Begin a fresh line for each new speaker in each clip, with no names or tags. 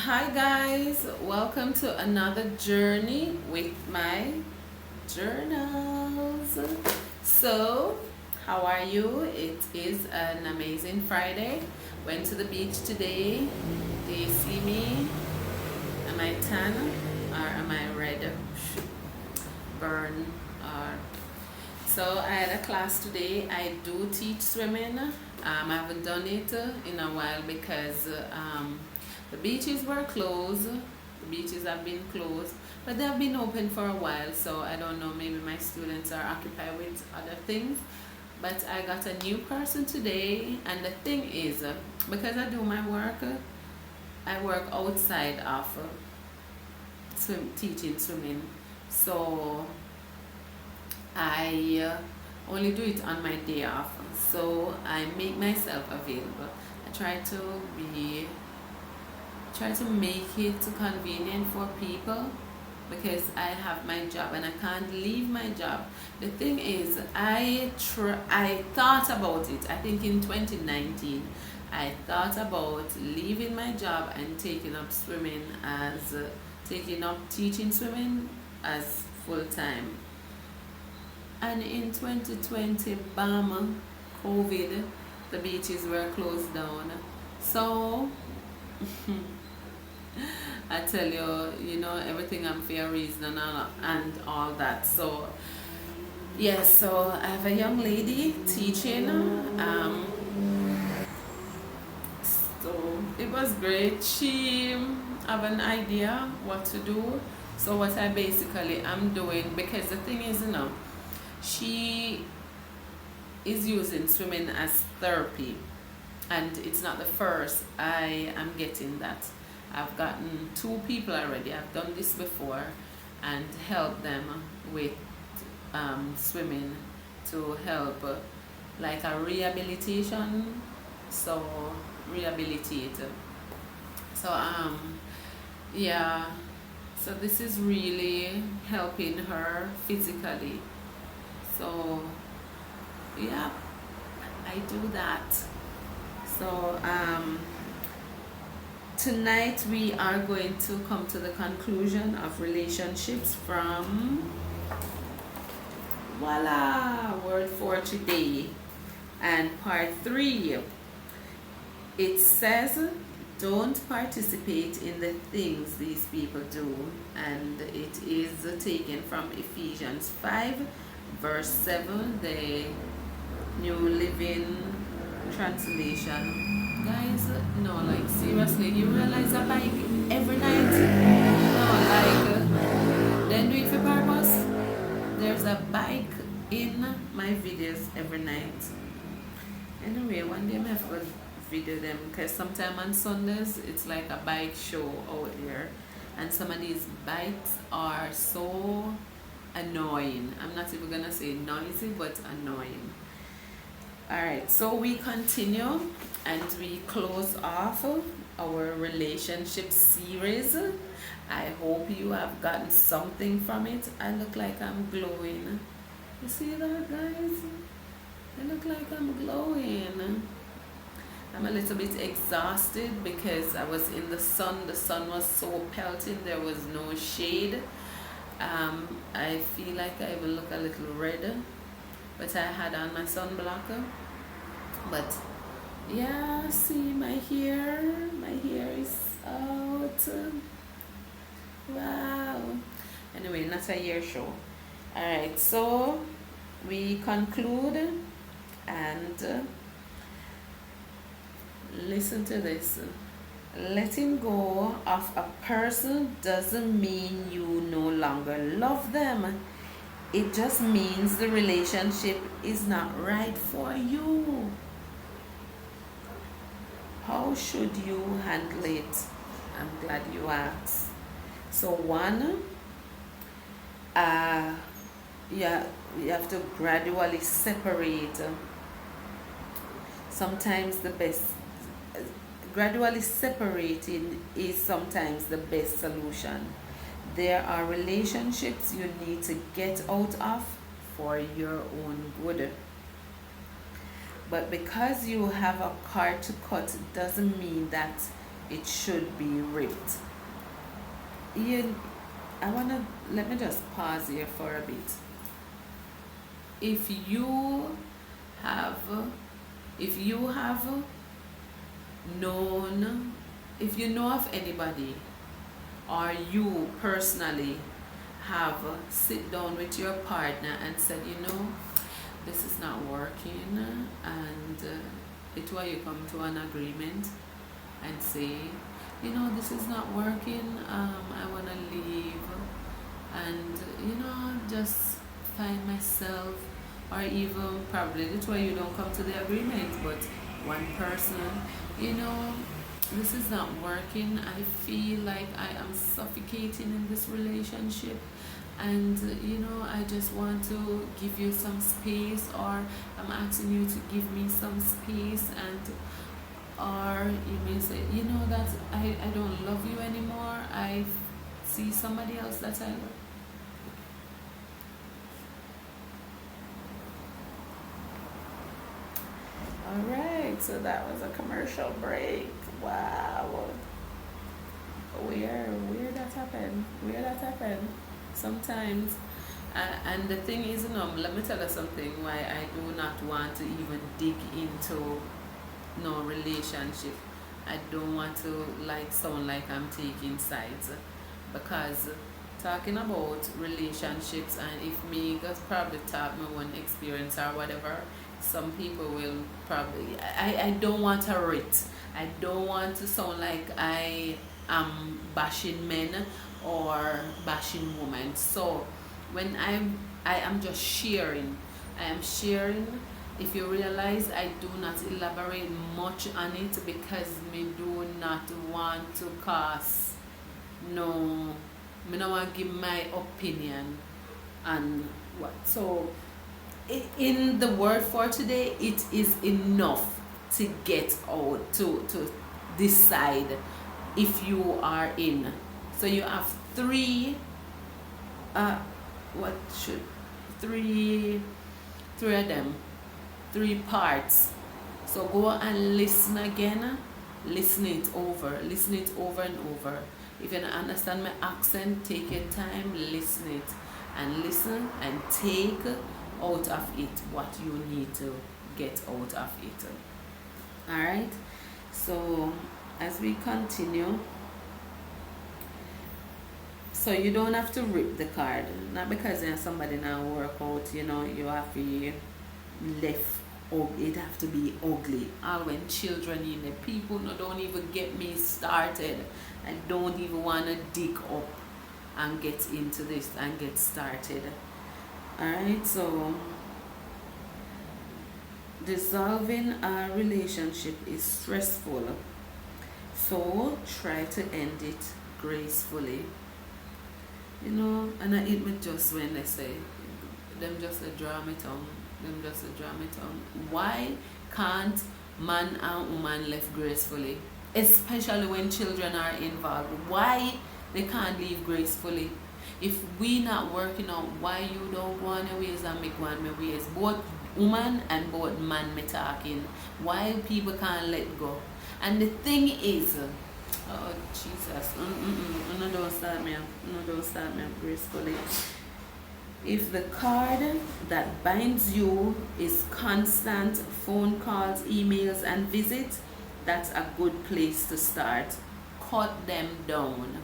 Hi guys, welcome to another journey with my journals. So, how are you? It is an amazing Friday. Went to the beach today. Do you see me? Am I tan or am I red? Burn or so I had a class today. I do teach swimming. I haven't done it in a while because the beaches were closed. The beaches have been closed, but they have been open for a while. So I don't know. Maybe my students are occupied with other things. But I got a new person today, and the thing is, because I do my work, I work outside of teaching swimming. So I only do it on my day off, so I make myself available. I try to make it convenient for people because I have my job and I can't leave my job. The thing is, I thought about it. I think in 2019, I thought about leaving my job and taking up teaching swimming as full time. And in 2020, bam, COVID, the beaches were closed down. So, I tell you, everything I'm for a reason and all that. So, yes, so I have a young lady teaching. So it was great. She have an idea what to do. So what I basically am doing, because the thing is, she is using swimming as therapy, and it's not the first I am getting that. I've gotten two people already. I've done this before and helped them with swimming to help like a rehabilitation, so rehabilitate. So yeah, so this is really helping her physically. So yeah, I do that. So tonight we are going to come to the conclusion of relationships from voila, word for today, and part 3. It says don't participate in the things these people do, and it is taken from Ephesians 5 verse 7, the New Living Translation. Guys, no, like seriously, you realize a bike every night? No, like, then do it for purpose. There's a bike in my videos every night. Anyway, one day I have to video them because sometime on Sundays it's like a bike show out there, and some of these bikes are so annoying. I'm not even gonna say noisy, but annoying. Alright, so we continue and we close off our relationship series. I hope you have gotten something from it. I look like I'm glowing. You see that, guys? I look like I'm glowing. I'm a little bit exhausted because I was in the sun. The sun was so pelting, there was no shade. I feel like I will look a little red, but I had on my sunblock. But yeah, see my hair is out. Wow. Anyway, not a hair show. Alright, so we conclude and listen to this. Letting go of a person doesn't mean you no longer love them. It just means the relationship is not right for you. How should you handle it? I'm glad you asked. So one, yeah, you have to gradually separate. Sometimes the best gradually separating is sometimes the best solution. There are relationships you need to get out of for your own good. But because you have a card to cut doesn't mean that it should be ripped. Let me just pause here for a bit. If you have known, if you know of anybody, or you personally have sit down with your partner and said, this is not working, and it's why you come to an agreement and say, this is not working, I want to leave, and just find myself, or even probably that's why you don't come to the agreement, but one person, this is not working, I feel like I am suffocating in this relationship, and I just want to give you some space, or I'm asking you to give me some space, and or you may say, that I don't love you anymore, I see somebody else that I love. Alright, so that was a commercial break. Wow. Where that happened? Sometimes, and the thing is, let me tell you something why I do not want to even dig into no relationship. I don't want to sound like I'm taking sides, because talking about relationships, and if me just probably talk my one experience or whatever, some people will probably, I don't want to rate. I don't want to sound like I am bashing men or bashing women. So when I am just sharing, if you realize I do not elaborate much on it, because me do not want to cause me don't want to give my opinion on what. So in the word for today, it is enough to get out, to decide if you are in. So you have three of them, 3 parts. So go and listen again, listen it over and over. If you don't understand my accent, take your time, listen it, and listen and take out of it what you need to get out of it. Alright, so as we continue, so you don't have to rip the card, not because somebody now work out, you have to left, it have to be ugly. All when children in the people don't even get me started. I don't even want to dig up and get into this and get started. Alright, so dissolving a relationship is stressful, so try to end it gracefully. And I hit me just when they say them just a draw me tongue. Why can't man and woman live gracefully? Especially when children are involved. Why they can't live gracefully? If we not working out, why you don't go on your ways and make one my ways? Both woman and both man me talking. Why people can't let go? And the thing is, oh Jesus, don't start me up gracefully. If the card that binds you is constant phone calls, emails, and visits, that's a good place to start. Cut them down.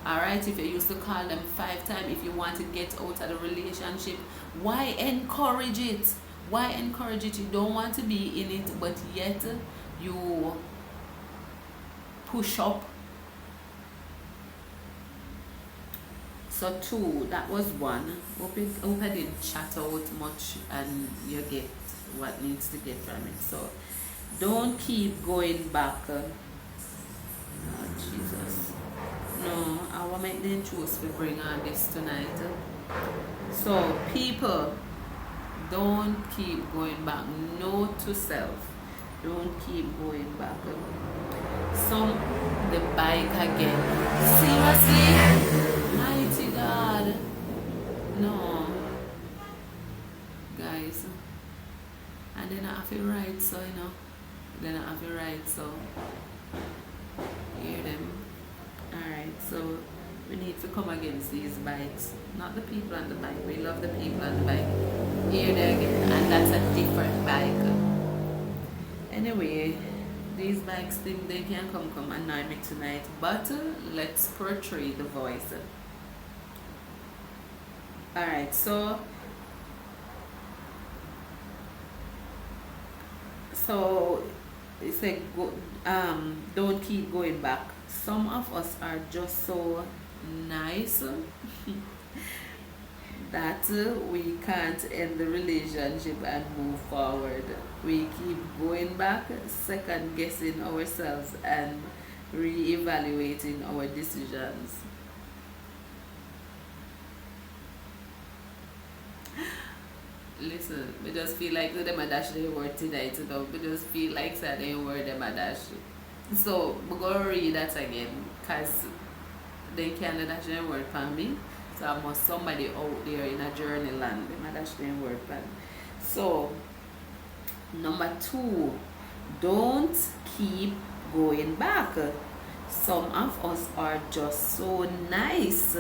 Alright, if you used to call them 5 times, if you want to get out of the relationship, why encourage it? You don't want to be in it, but yet you push up. So 2, that was 1. Hope I didn't chat out much and you get what needs to get from it. So don't keep going back. Oh Jesus. No, I will make them choose to bring on this tonight. So people, don't keep going back. Note to self. Don't keep going back. The bike again. Seriously? Mighty God. No. Guys. And then I have to write, so gonna have to ride, so hear them. Alright, so we need to come against these bikes, not the people on the bike. We love the people on the bike. Here they again, and that's a different bike. Anyway, these bikes think they can come annoy me tonight, but let's portray the voice. Alright, so it's like don't keep going back. Some of us are just so nice that we can't end the relationship and move forward. We keep going back, second guessing ourselves and re-evaluating our decisions. Listen, we just feel like them a dash they word tonight, you know. We just feel like that they word them a dash. So we're gonna read that again, cause they can't dash their word for me. So I must somebody out there in a journey land, they might dash their word for me. So number 2, don't keep going back. Some of us are just so nice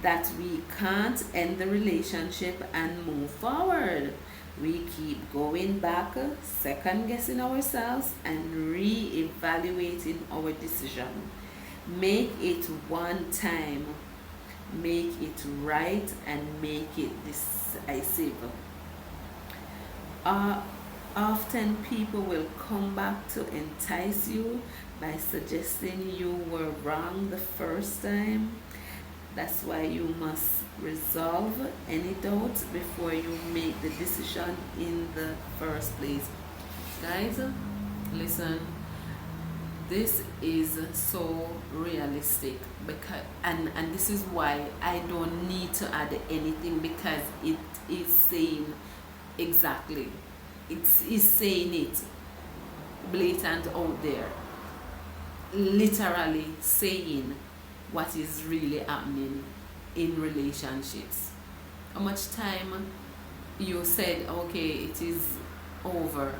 that we can't end the relationship and move forward. We keep going back, second guessing ourselves and re-evaluating our decision. Make it one time, make it right, and make it decisive. Often people will come back to entice you by suggesting you were wrong the first time. That's why you must resolve any doubts before you make the decision in the first place. Guys, listen, this is so realistic, because and this is why I don't need to add anything, because it is saying exactly, it is saying it blatant out there, literally saying what is really happening in relationships. How much time you said okay it is over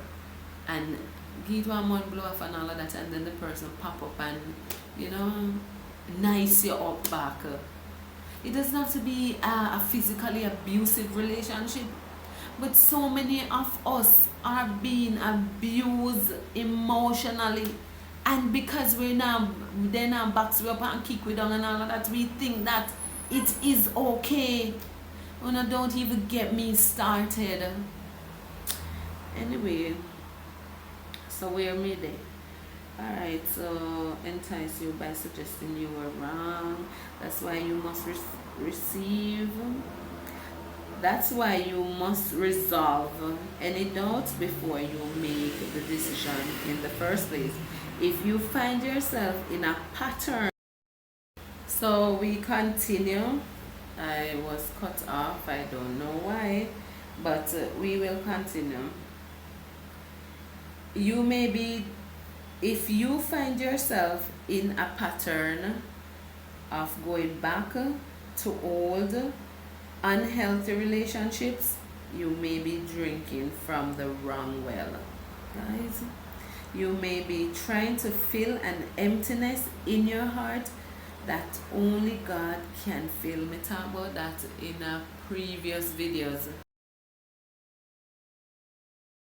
and give 1 month blow off and all of that, and then the person pop up and nice you up back. It doesn't have to be a physically abusive relationship, but so many of us are being abused emotionally, and because they now box we up and kick we down and all of that, we think that it is okay. Don't even get me started. Anyway, so we're midday. Alright, so entice you by suggesting you were wrong. That's why you must receive. That's why you must resolve any doubts before you make the decision in the first place. If you find yourself in a pattern, so we continue. I was cut off, I don't know why, but we will continue. You may be, if you find yourself in a pattern of going back to old unhealthy relationships, you may be drinking from the wrong well. Guys, you may be trying to fill an emptiness in your heart that only God can fill. Me talk about that in previous videos.